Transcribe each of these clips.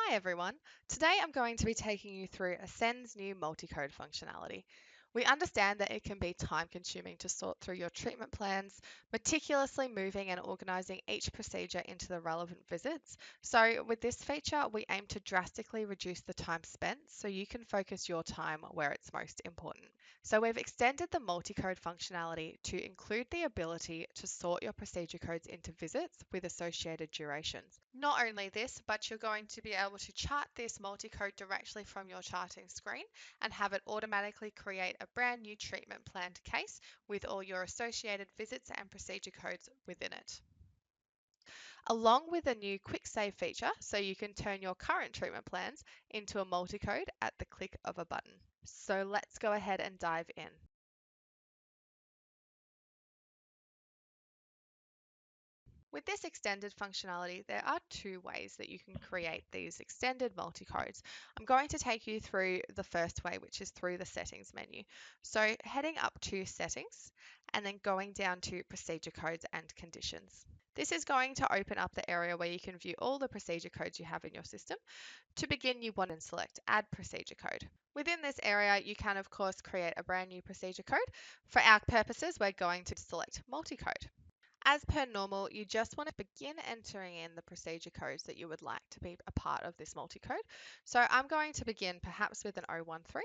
Hi everyone. Today I'm going to be taking you through Ascend's new multi-code functionality. We understand that it can be time consuming to sort through your treatment plans, meticulously moving and organizing each procedure into the relevant visits. So with this feature, we aim to drastically reduce the time spent so you can focus your time where it's most important. So we've extended the multi-code functionality to include the ability to sort your procedure codes into visits with associated durations. Not only this, but you're going to be able to chart this multi-code directly from your charting screen and have it automatically create a brand new treatment planned case with all your associated visits and procedure codes within it. Along with a new quick save feature, so you can turn your current treatment plans into a multi-code at the click of a button. So let's go ahead and dive in. With this extended functionality, there are two ways that you can create these extended multi-codes. I'm going to take you through the first way, which is through the settings menu. So heading up to settings and then going down to procedure codes and conditions. This is going to open up the area where you can view all the procedure codes you have in your system. To begin, you want to select Add Procedure Code. Within this area, you can of course create a brand new procedure code. For our purposes, we're going to select MultiCode. As per normal, you just want to begin entering in the procedure codes that you would like to be a part of this multi-code. So I'm going to begin perhaps with an 013.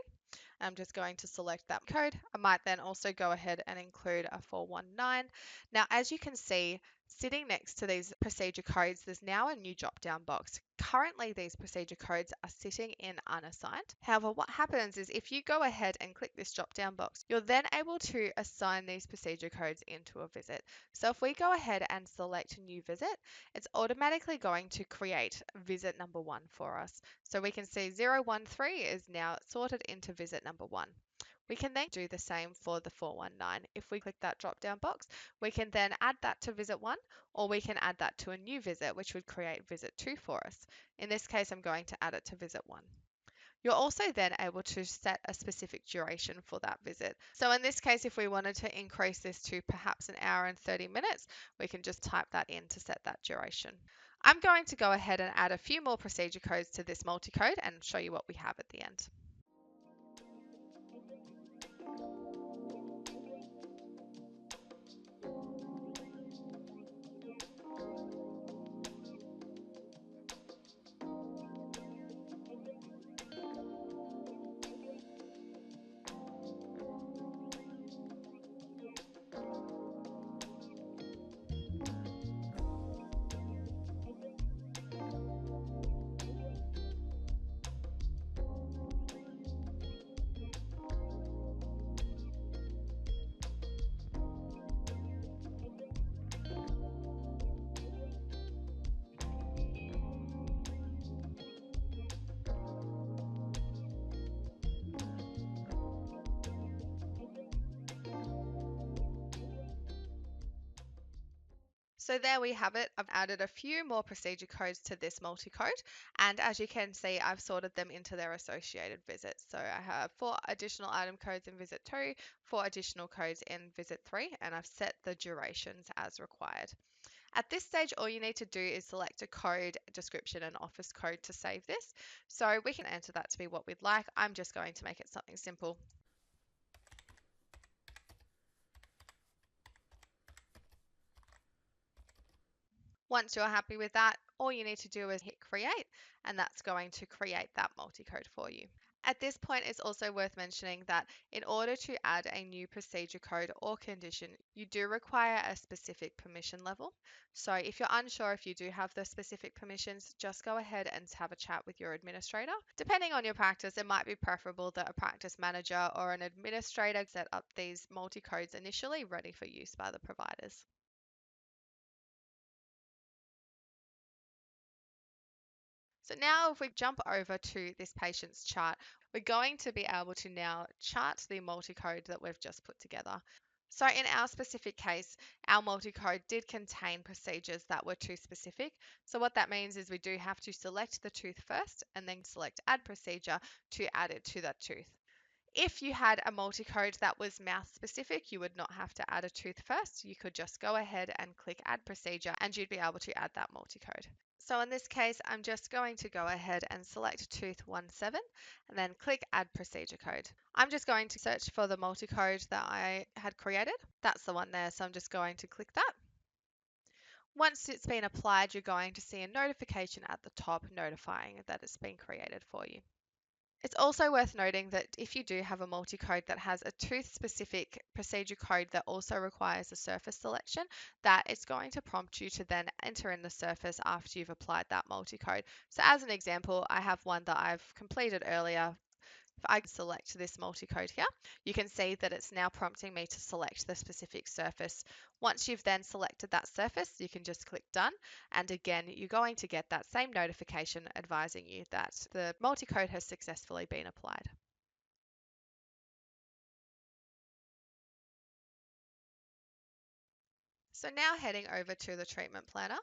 I'm just going to select that code. I might then also go ahead and include a 419. Now, as you can see, sitting next to these procedure codes, there's now a new drop-down box. Currently, these procedure codes are sitting in unassigned. However, what happens is if you go ahead and click this drop-down box, you're then able to assign these procedure codes into a visit. So if we go ahead and select new visit, it's automatically going to create visit number 1 for us. So we can see 013 is now sorted into visit number 1. We can then do the same for the 419. If we click that drop down box, we can then add that to visit 1, or we can add that to a new visit, which would create visit 2 for us. In this case, I'm going to add it to visit 1. You're also then able to set a specific duration for that visit. So in this case, if we wanted to increase this to perhaps an hour and 30 minutes, we can just type that in to set that duration. I'm going to go ahead and add a few more procedure codes to this multi-code and show you what we have at the end. So there we have it. I've added a few more procedure codes to this multi-code, and as you can see, I've sorted them into their associated visits. So I have 4 additional item codes in visit 2, 4 additional codes in visit 3, and I've set the durations as required. At this stage, all you need to do is select a code, description, and office code to save this. So we can enter that to be what we'd like. I'm just going to make it something simple. Once you're happy with that, all you need to do is hit create, and that's going to create that multi-code for you. At this point, it's also worth mentioning that in order to add a new procedure code or condition, you do require a specific permission level. So if you're unsure if you do have the specific permissions, just go ahead and have a chat with your administrator. Depending on your practice, it might be preferable that a practice manager or an administrator set up these multi-codes initially ready for use by the providers. So now if we jump over to this patient's chart, we're going to be able to now chart the multi-code that we've just put together. So in our specific case, our multi-code did contain procedures that were tooth specific. So what that means is we do have to select the tooth first and then select add procedure to add it to that tooth. If you had a multi-code that was mouth specific, you would not have to add a tooth first. You could just go ahead and click add procedure and you'd be able to add that multi-code. So in this case, I'm just going to go ahead and select tooth 17 and then click add procedure code. I'm just going to search for the multi-code that I had created. That's the one there, so I'm just going to click that. Once it's been applied, you're going to see a notification at the top notifying that it's been created for you. It's also worth noting that if you do have a multi-code that has a tooth-specific procedure code that also requires a surface selection, that it's going to prompt you to then enter in the surface after you've applied that multi-code. So as an example, I have one that I've completed earlier. If I select this multi-code here, you can see that it's now prompting me to select the specific surface. Once you've then selected that surface, you can just click done. And again, you're going to get that same notification advising you that the multi-code has successfully been applied. So now heading over to the treatment planner,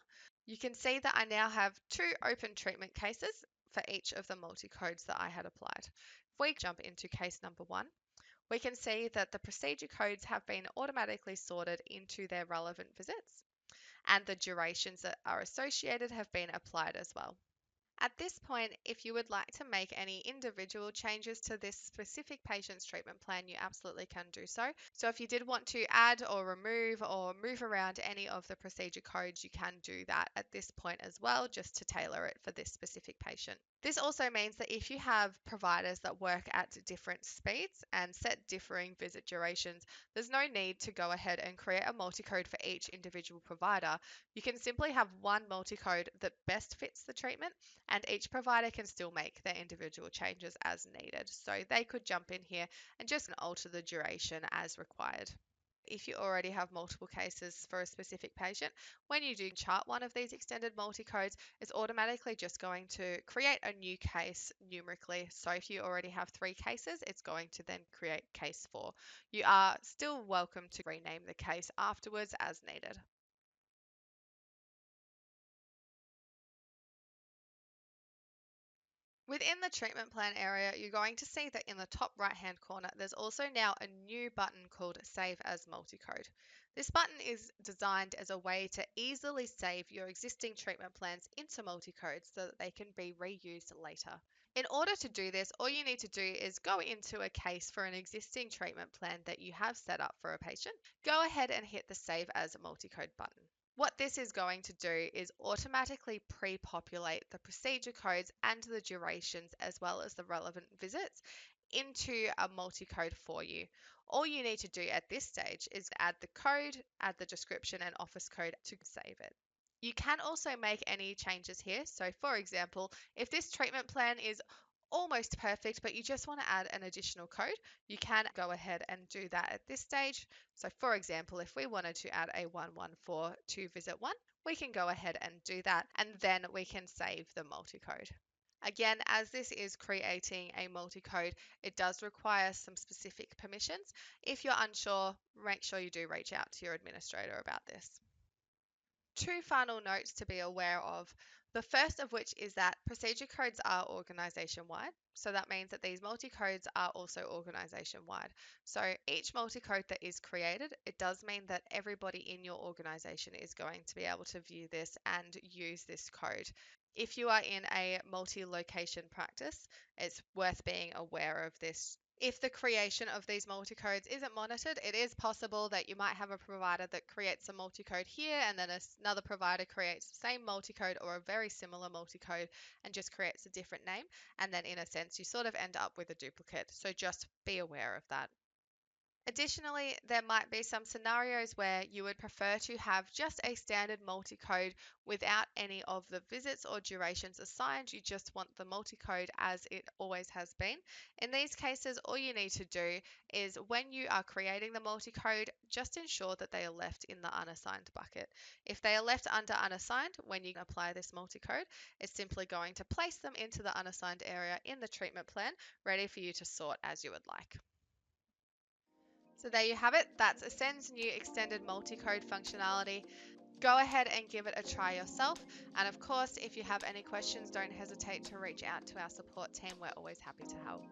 you can see that I now have 2 open treatment cases for each of the multi-codes that I had applied. If we jump into case number 1, we can see that the procedure codes have been automatically sorted into their relevant visits, and the durations that are associated have been applied as well. At this point, if you would like to make any individual changes to this specific patient's treatment plan, you absolutely can do so. So if you did want to add or remove or move around any of the procedure codes, you can do that at this point as well, just to tailor it for this specific patient. This also means that if you have providers that work at different speeds and set differing visit durations, there's no need to go ahead and create a multi-code for each individual provider. You can simply have one multi-code that best fits the treatment, and each provider can still make their individual changes as needed. So they could jump in here and just alter the duration as required. If you already have multiple cases for a specific patient, when you do chart one of these extended multi-codes, it's automatically just going to create a new case numerically. So if you already have 3 cases, it's going to then create case 4. You are still welcome to rename the case afterwards as needed. Within the treatment plan area, you're going to see that in the top right hand corner, there's also now a new button called Save as Multicode. This button is designed as a way to easily save your existing treatment plans into multicodes so that they can be reused later. In order to do this, all you need to do is go into a case for an existing treatment plan that you have set up for a patient. Go ahead and hit the Save as Multicode button. What this is going to do is automatically pre-populate the procedure codes and the durations as well as the relevant visits into a multi-code for you. All you need to do at this stage is add the code, add the description and office code to save it. You can also make any changes here. So for example, if this treatment plan is almost perfect, but you just want to add an additional code, you can go ahead and do that at this stage. So for example, if we wanted to add a 114 to visit 1, we can go ahead and do that, and then we can save the multi-code. Again, as this is creating a multi-code, it does require some specific permissions. If you're unsure, make sure you do reach out to your administrator about this. 2 final notes to be aware of. The first of which is that procedure codes are organization wide. So that means that these multi-codes are also organization wide. So each multi-code that is created, it does mean that everybody in your organization is going to be able to view this and use this code. If you are in a multi-location practice, it's worth being aware of this. If the creation of these multi-codes isn't monitored, it is possible that you might have a provider that creates a multi-code here and then another provider creates the same multi-code or a very similar multi-code and just creates a different name. And then in a sense, you sort of end up with a duplicate. So just be aware of that. Additionally, there might be some scenarios where you would prefer to have just a standard multi-code without any of the visits or durations assigned. You just want the multi-code as it always has been. In these cases, all you need to do is when you are creating the multi-code, just ensure that they are left in the unassigned bucket. If they are left under unassigned, when you apply this multi-code, it's simply going to place them into the unassigned area in the treatment plan, ready for you to sort as you would like. So there you have it. That's Ascend's new extended multi-code functionality. Go ahead and give it a try yourself. And of course, if you have any questions, don't hesitate to reach out to our support team. We're always happy to help.